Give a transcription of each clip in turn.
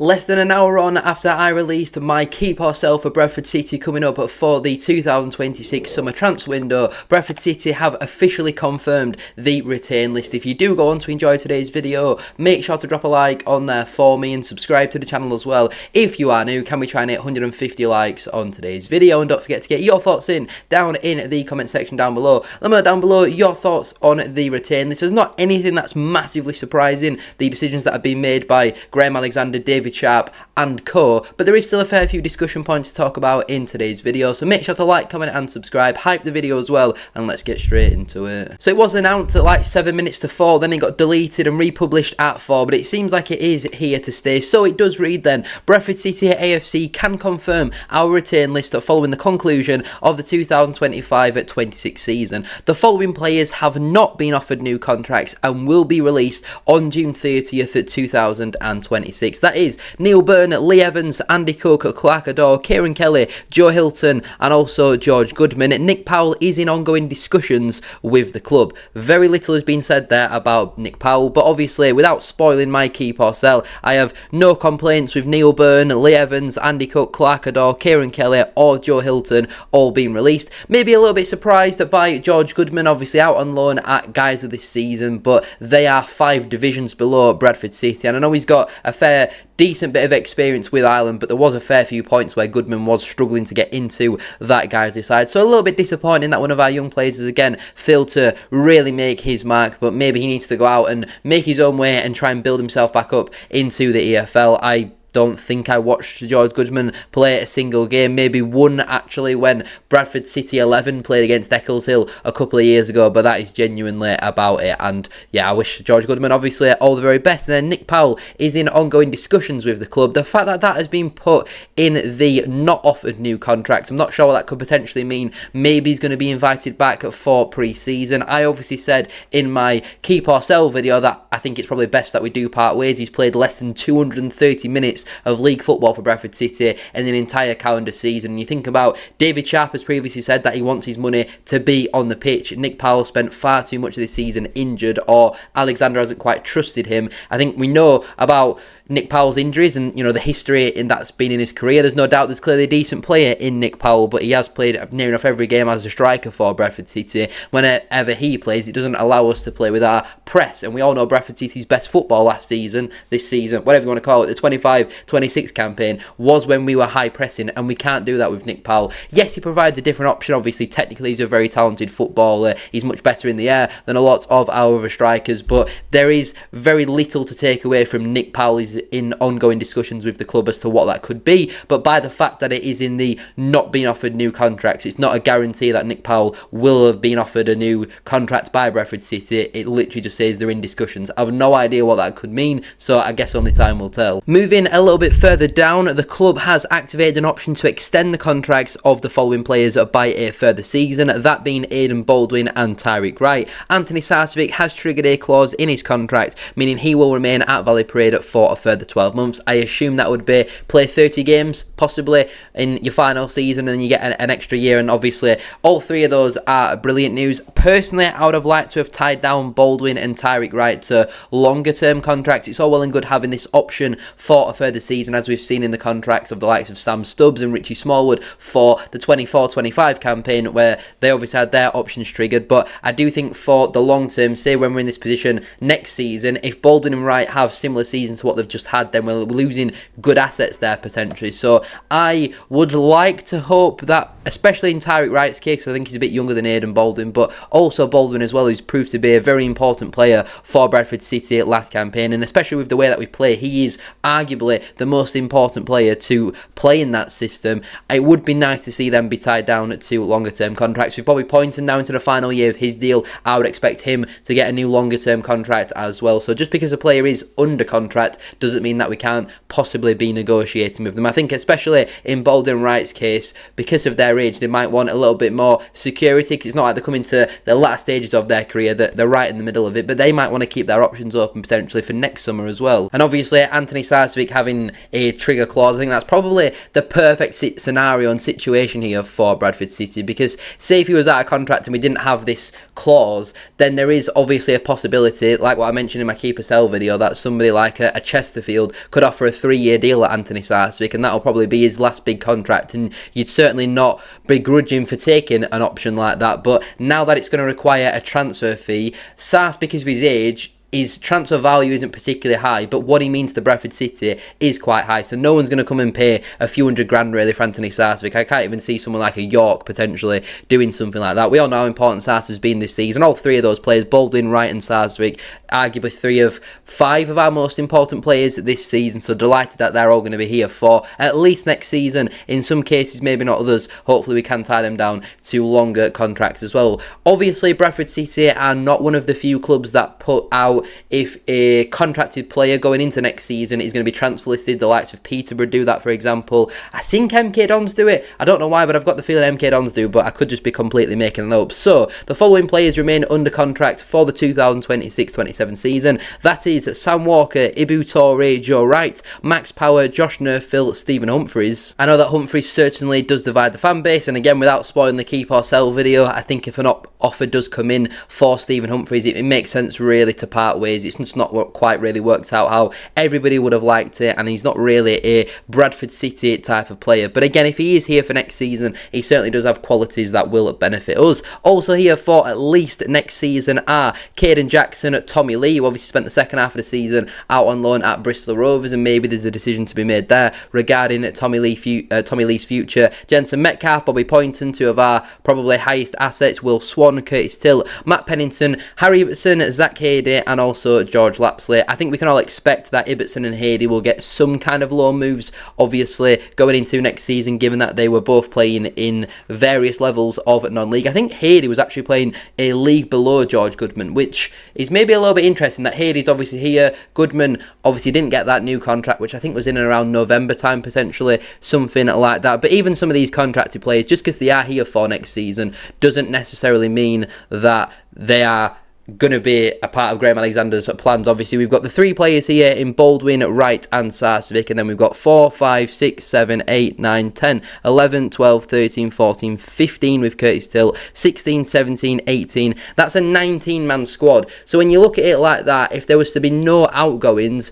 Less than an hour on after I released my keep or sell for Bradford City coming up for the 2026 summer transfer window, Bradford City have officially confirmed the retain list. If you do go on to enjoy today's video, make sure to drop a like on there for me and subscribe to the channel as well. If you are new, can we try and hit 150 likes on today's video? And don't forget to get your thoughts in down in the comment section down below. Let me know down below your thoughts on the retain list. There's not anything that's massively surprising, the decisions that have been made by Graham Alexander, David Sharp and co, but there is still a fair few discussion points to talk about in today's video, so make sure to like, comment and subscribe, hype the video as well, and let's get straight into it. So it was announced at like 7 minutes to 4, then it got deleted and republished at 4, but it seems like it is here to stay. So it does read then, Bradford City AFC can confirm our retain list following the conclusion of the 2025-26 season. The following players have not been offered new contracts and will be released on June 30th, 2026. That is Neil Byrne, Lee Evans, Andy Cook, Clark Adore, Kieran Kelly, Joe Hilton and also George Goodman. Nick Powell is in ongoing discussions with the club. Very little has been said there about Nick Powell, but obviously without spoiling my keep or sell, I have no complaints with Neil Byrne, Lee Evans, Andy Cook, Clark Adore, Kieran Kelly or Joe Hilton all being released. Maybe a little bit surprised by George Goodman, obviously out on loan at Geyser this season, but they are 5 divisions below Bradford City, and I know he's got a fair decent bit of experience with Ireland, but there was a fair few points where Goodman was struggling to get into that Geyser side, so a little bit disappointing that one of our young players has again failed to really make his mark, but maybe he needs to go out and make his own way and try and build himself back up into the EFL. I don't think I watched George Goodman play a single game, maybe one actually when Bradford City 11 played against Eccleshill a couple of years ago, but that is genuinely about it. And yeah, I wish George Goodman obviously all the very best. And then Nick Powell is in ongoing discussions with the club. The fact that that has been put in the not offered new contract, I'm not sure what that could potentially mean. Maybe he's going to be invited back for pre-season. I obviously said in my keep or sell video that I think it's probably best that we do part ways. He's played less than 230 minutes of league football for Bradford City in an entire calendar season. And you think about David Sharp has previously said that he wants his money to be on the pitch. Nick Powell spent far too much of this season injured, or Alexander hasn't quite trusted him. I think we know about Nick Powell's injuries and, you know, the history in that's been in his career. There's no doubt there's clearly a decent player in Nick Powell, but he has played near enough every game as a striker for Bradford City. Whenever he plays, it doesn't allow us to play with our press, and we all know Bradford City's best football last season, this season, whatever you want to call it, the 25-26 campaign, was when we were high pressing, and we can't do that with Nick Powell. Yes, he provides a different option. Obviously, technically, he's a very talented footballer. He's much better in the air than a lot of our other strikers, but there is very little to take away from Nick Powell. He's in ongoing discussions with the club as to what that could be, but by the fact that it is in the not being offered new contracts, it's not a guarantee that Nick Powell will have been offered a new contract by Bradford City. It literally just says they're in discussions. I have no idea what that could mean, so I guess only time will tell. Moving a little bit further down, the club has activated an option to extend the contracts of the following players by a further season, that being Aidan Baldwin and TYREIK Wright. Anthony SARCE has triggered a clause in his contract, meaning he will remain at Valley Parade for a further 12 months. I assume that would be play 30 games, possibly, in your final season, and then you get an extra year, and obviously all 3 of those are brilliant news. Personally, I would have liked to have tied down Baldwin and TYREIK Wright to longer term contracts. It's all well and good having this option for a further season, as we've seen in the contracts of the likes of Sam Stubbs and Richie Smallwood for the 24-25 campaign, where they obviously had their options triggered. But I do think for the long term, say when we're in this position next season, if Baldwin and Wright have similar seasons to what they've just had, then we're losing good assets there potentially. So I would like to hope that, especially in TYREIK Wright's case, I think he's a bit younger than Aidan Baldwin, but also Baldwin as well, who's proved to be a very important player for Bradford City last campaign, and especially with the way that we play, he is arguably the most important player to play in that system. It would be nice to see them be tied down to longer term contracts. We've probably pointed now into the final year of his deal. I would expect him to get a new longer term contract as well. So just because a player is under contract doesn't mean that we can't possibly be negotiating with them. I think especially in Baldwin and Wright's case, because of their age, they might want a little bit more security, because it's not like they're coming to the last stages of their career, that they're right in the middle of it, but they might want to keep their options open potentially for next summer as well. And obviously Anthony SARCE having a trigger clause, I think that's probably the perfect scenario and situation here for Bradford City, because say if he was out of contract and we didn't have this clause, then there is obviously a possibility, like what I mentioned in my keep or sell video, that somebody like a Chester Chesterfield could offer a 3-year deal at Anthony Sarswick, and that'll probably be his last big contract, and you'd certainly not begrudge him for taking an option like that. But now that it's going to require a transfer fee, Sarce, because of his age, his transfer value isn't particularly high, but what he means to Bradford City is quite high. So no one's going to come and pay a few $100,000 really for Anthony Sarswick. I can't even see someone like a York potentially doing something like that. We all know how important Sarce has been this season. All three of those players, Baldwin, Wright and Sarswick, arguably 3 of 5 of our most important players this season. So delighted that they're all going to be here for at least next season. In some cases, maybe not others. Hopefully we can tie them down to longer contracts as well. Obviously, Bradford City are not one of the few clubs that put out if a contracted player going into next season is going to be transfer listed. The likes of Peterborough do that, for example. I think MK Dons do it. I don't know why, but I've got the feeling MK Dons do, but I could just be completely making it up. So, the following players remain under contract for the 2026-27 season. That is Sam Walker, Ibu Toure, Joe Wright, Max Power, Josh Nerfill, Stephen Humphreys. I know that Humphreys certainly does divide the fan base, and again, without spoiling the keep or sell video, I think if an offer does come in for Stephen Humphreys, it makes sense really to part ways. It's just not what quite really works out how everybody would have liked it, and he's not really a Bradford City type of player. But again, if he is here for next season, he certainly does have qualities that will benefit us. Also here for at least next season are Caden Jackson, Tommy Lee, who obviously spent the second half of the season out on loan at Bristol Rovers, and maybe there's a decision to be made there regarding Tommy Lee's future. Jensen Metcalf, Bobby Poynton, 2 of our probably highest assets, Will Swan, Curtis Till, Matt Pennington, Harry Ibbotson, Zach Hady, and also George Lapsley. I think we can all expect that Ibbotson and Hady will get some kind of loan moves, obviously, going into next season, given that they were both playing in various levels of non-league. I think Hady was actually playing a league below George Goodman, which is maybe a little bit interesting that Hady's obviously here. Goodman obviously didn't get that new contract, which I think was in and around November time, potentially, something like that. But even some of these contracted players, just because they are here for next season, doesn't necessarily mean that they are going to be a part of Graham Alexander's plans. Obviously, we've got the 3 players here in Baldwin, Wright and Sarswick, and then we've got 4, 5, 6, 7, 8, 9, 10, 11, 12, 13, 14, 15 with Curtis Till, 16, 17, 18. That's a 19-man squad. So when you look at it like that, if there was to be no outgoings,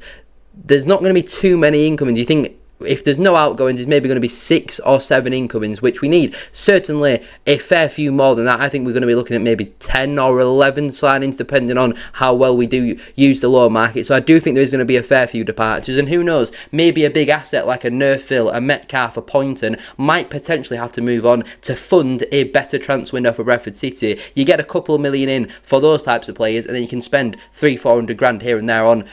there's not going to be too many incomings. You think if there's no outgoings, there's maybe going to be 6 or 7 incomings, which we need certainly a fair few more than that. I think we're going to be looking at maybe 10 or 11 signings, depending on how well we do use the lower market. So I do think there's going to be a fair few departures, and who knows, maybe a big asset like a Nerfill, a Metcalf, a Poynton might potentially have to move on to fund a better transfer window for Bradford City. You get a couple of million in for those types of players, and then you can spend 300-400 grand here and there on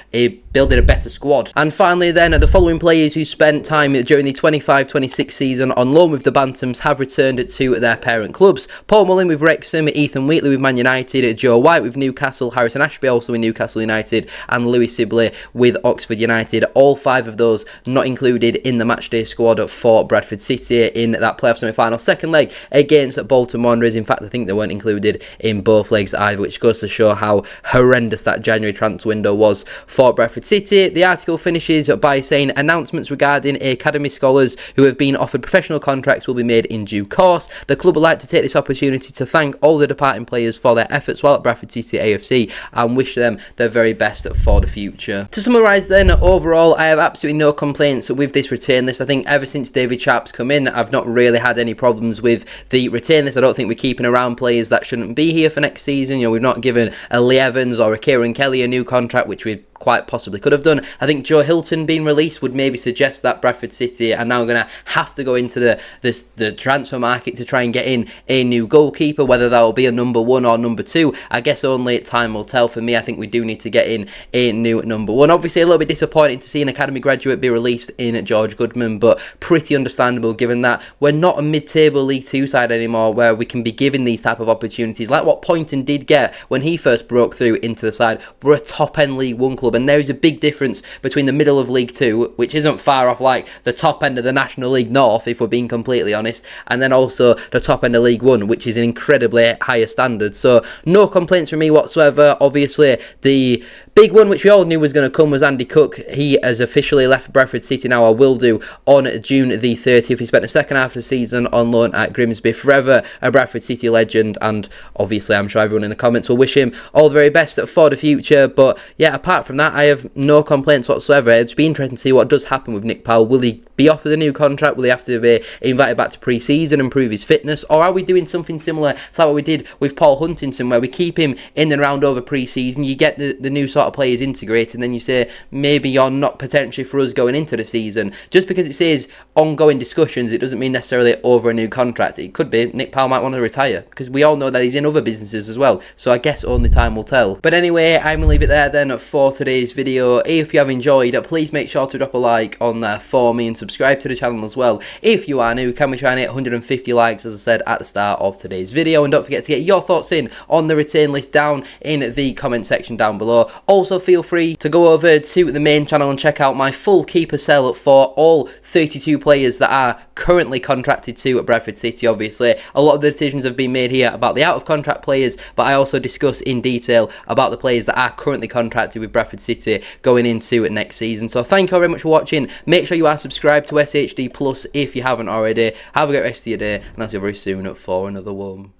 building a better squad. And finally then, the following players who spent time during the 25-26 season on loan with the Bantams have returned to their parent clubs. Paul Mullin with Wrexham, Ethan Wheatley with Man United, Joe White with Newcastle, Harrison Ashby also with Newcastle United, and Louis Sibley with Oxford United. All 5 of those not included in the matchday squad for Bradford City in that playoff semi-final second leg against Bolton Wanderers. In fact, I think they weren't included in both legs either, which goes to show how horrendous that January transfer window was for Bradford City. The article finishes by saying announcements regarding academy scholars who have been offered professional contracts will be made in due course. The club would like to take this opportunity to thank all the departing players for their efforts while at Bradford City AFC and wish them the very best for the future. To summarise then, overall, I have absolutely no complaints with this return list. I think ever since David Sharp's come in, I've not really had any problems with the return list. I don't think we're keeping around players that shouldn't be here for next season. You know, we've not given a Lee Evans or a Kieran Kelly a new contract, which we quite possibly could have done. I think Joe Hilton being released would maybe suggest that Bradford City are now going to have to go into the transfer market to try and get in a new goalkeeper, whether that will be a number 1 or number 2. I guess only time will tell. For me, I think we do need to get in a new number 1. Obviously, a little bit disappointing to see an academy graduate be released in George Goodman, but pretty understandable given that we're not a mid-table League 2 side anymore where we can be given these type of opportunities like what Poynton did get when he first broke through into the side. We're a top-end League 1 club, and there is a big difference between the middle of League 2, which isn't far off like the top end of the National League North, if we're being completely honest, and then also the top end of League 1, which is an incredibly higher standard. So no complaints from me whatsoever. Obviously, the big one which we all knew was going to come was Andy Cook. He has officially left Bradford City now, or will do, on June the 30th. He spent the second half of the season on loan at Grimsby. Forever a Bradford City legend, and obviously I'm sure everyone in the comments will wish him all the very best for the future. But yeah, apart from that, I have no complaints whatsoever. It'll be interesting to see what does happen with Nick Powell. Will he be offered a new contract? Will he have to be invited back to pre-season and prove his fitness? Or are we doing something similar to like what we did with Paul Huntington, where we keep him in and around over pre-season, you get the new sort of players integrated, and then you say, maybe you're not potentially for us going into the season. Just because it says ongoing discussions, it doesn't mean necessarily over a new contract. It could be Nick Powell might want to retire, because we all know that he's in other businesses as well. So I guess only time will tell. But anyway, I'm going to leave it there then for today's video. If you have enjoyed, please make sure to drop a like on there for me and subscribe to the channel as well. If you are new, can we try and hit 150 likes, as I said at the start of today's video? And don't forget to get your thoughts in on the return list down in the comment section down below. Also, feel free to go over to the main channel and check out my full keeper sell for all 32 players that are currently contracted to at Bradford City. Obviously, a lot of the decisions have been made here about the out of contract players, but I also discuss in detail about the players that are currently contracted with Bradford City going into next season. So thank you very much for watching. Make sure you are subscribed to SHD Plus if you haven't already. Have a great rest of your day, and I'll see you very soon for another one.